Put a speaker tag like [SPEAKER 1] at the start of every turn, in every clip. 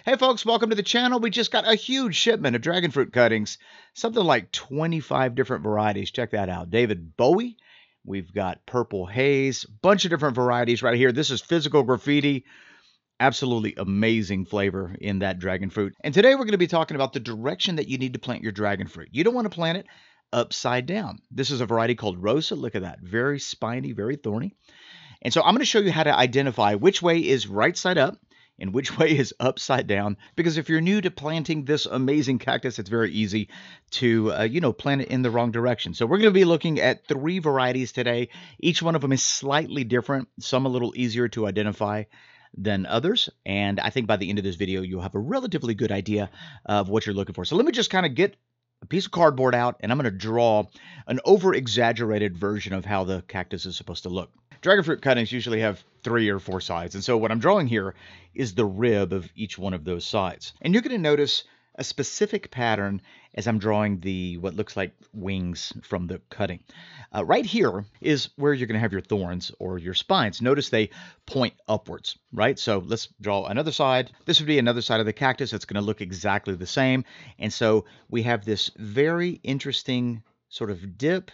[SPEAKER 1] Hey folks, welcome to the channel. We just got a huge shipment of dragon fruit cuttings, something like 25 different varieties. Check that out. David Bowie, we've got Purple Haze, bunch of different varieties right here. This is Physical Graffiti. Absolutely amazing flavor in that dragon fruit. And today we're going to be talking about the direction that you need to plant your dragon fruit. You don't want to plant it upside down. This is a variety called Rosa. Look at that. Very spiny, very thorny. And so I'm going to show you how to identify which way is right side up and which way is upside down, because if you're new to planting this amazing cactus, it's very easy to, plant it in the wrong direction. So we're going to be looking at 3 varieties today. Each one of them is slightly different, some a little easier to identify than others. And I think by the end of this video, you'll have a relatively good idea of what you're looking for. So let me just kind of get a piece of cardboard out, and I'm going to draw an over-exaggerated version of how the cactus is supposed to look. Dragon fruit cuttings usually have 3 or 4 sides, and so what I'm drawing here is the rib of each one of those sides. And you're going to notice a specific pattern as I'm drawing what looks like wings from the cutting. Right here is where you're going to have your thorns or your spines. Notice they point upwards, right? So let's draw another side. This would be another side of the cactus. It's going to look exactly the same. And so we have this very interesting sort of dip,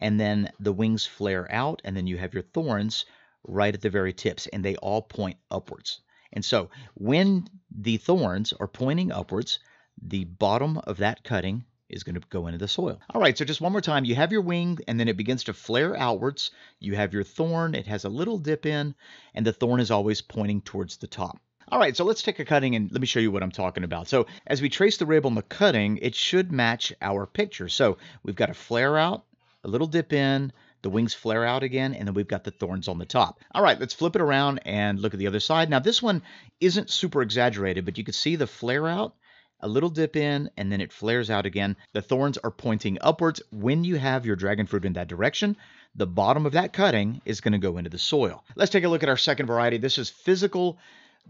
[SPEAKER 1] and then the wings flare out, and then you have your thorns right at the very tips, and they all point upwards. And so when the thorns are pointing upwards, the bottom of that cutting is going to go into the soil. All right, so just one more time. You have your wing, and then it begins to flare outwards. You have your thorn. It has a little dip in, and the thorn is always pointing towards the top. All right, so let's take a cutting, and let me show you what I'm talking about. So as we trace the rib on the cutting, it should match our picture. So we've got a flare out, a little dip in, the wings flare out again, and then we've got the thorns on the top. All right, let's flip it around and look at the other side. Now, this one isn't super exaggerated, but you can see the flare out, a little dip in, and then it flares out again. The thorns are pointing upwards. When you have your dragon fruit in that direction, the bottom of that cutting is going to go into the soil. Let's take a look at our second variety. This is Physical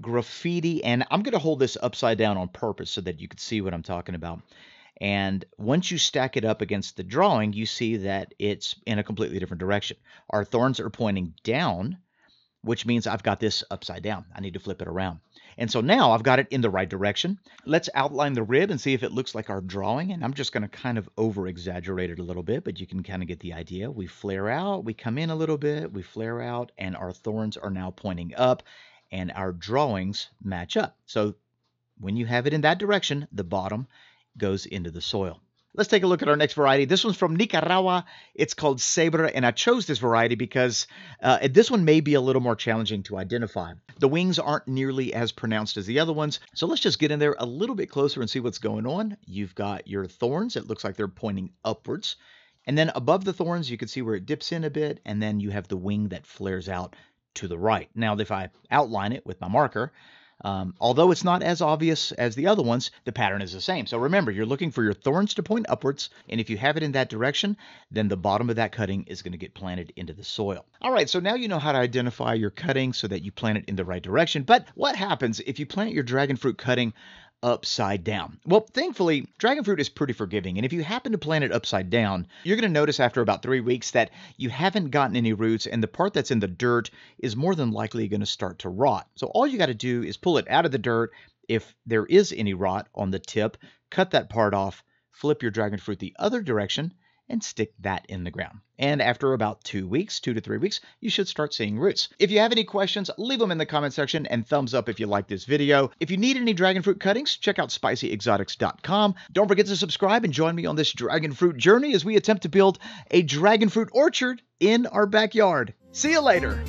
[SPEAKER 1] Graffiti, and I'm going to hold this upside down on purpose so that you can see what I'm talking about. And once you stack it up against the drawing, you see that it's in a completely different direction. Our thorns are pointing down, which means I've got this upside down. I need to flip it around. And so now I've got it in the right direction. Let's outline the rib and see if it looks like our drawing. And I'm just going to kind of over-exaggerate it a little bit, but you can kind of get the idea. We flare out, we come in a little bit, we flare out, and our thorns are now pointing up, and our drawings match up. So when you have it in that direction, the bottom goes into the soil. Let's take a look at our next variety. This one's from Nicaragua. It's called Zebra, and I chose this variety because this one may be a little more challenging to identify. The wings aren't nearly as pronounced as the other ones, so let's just get in there a little bit closer and see what's going on. You've got your thorns. It looks like they're pointing upwards. And then above the thorns, you can see where it dips in a bit, and then you have the wing that flares out to the right. Now, if I outline it with my marker, although it's not as obvious as the other ones, the pattern is the same. So remember, you're looking for your thorns to point upwards, and if you have it in that direction, then the bottom of that cutting is going to get planted into the soil. All right, so now you know how to identify your cutting so that you plant it in the right direction. But what happens if you plant your dragon fruit cutting upside down? Well, thankfully, dragon fruit is pretty forgiving, and if you happen to plant it upside down, you're going to notice after about 3 weeks that you haven't gotten any roots, and the part that's in the dirt is more than likely going to start to rot. So all you got to do is pull it out of the dirt. If there is any rot on the tip, cut that part off, flip your dragon fruit the other direction, and stick that in the ground. And after about 2 weeks, 2 to 3 weeks, you should start seeing roots. If you have any questions, leave them in the comment section, and thumbs up if you like this video. If you need any dragon fruit cuttings, check out spicyexotics.com. Don't forget to subscribe and join me on this dragon fruit journey as we attempt to build a dragon fruit orchard in our backyard. See you later.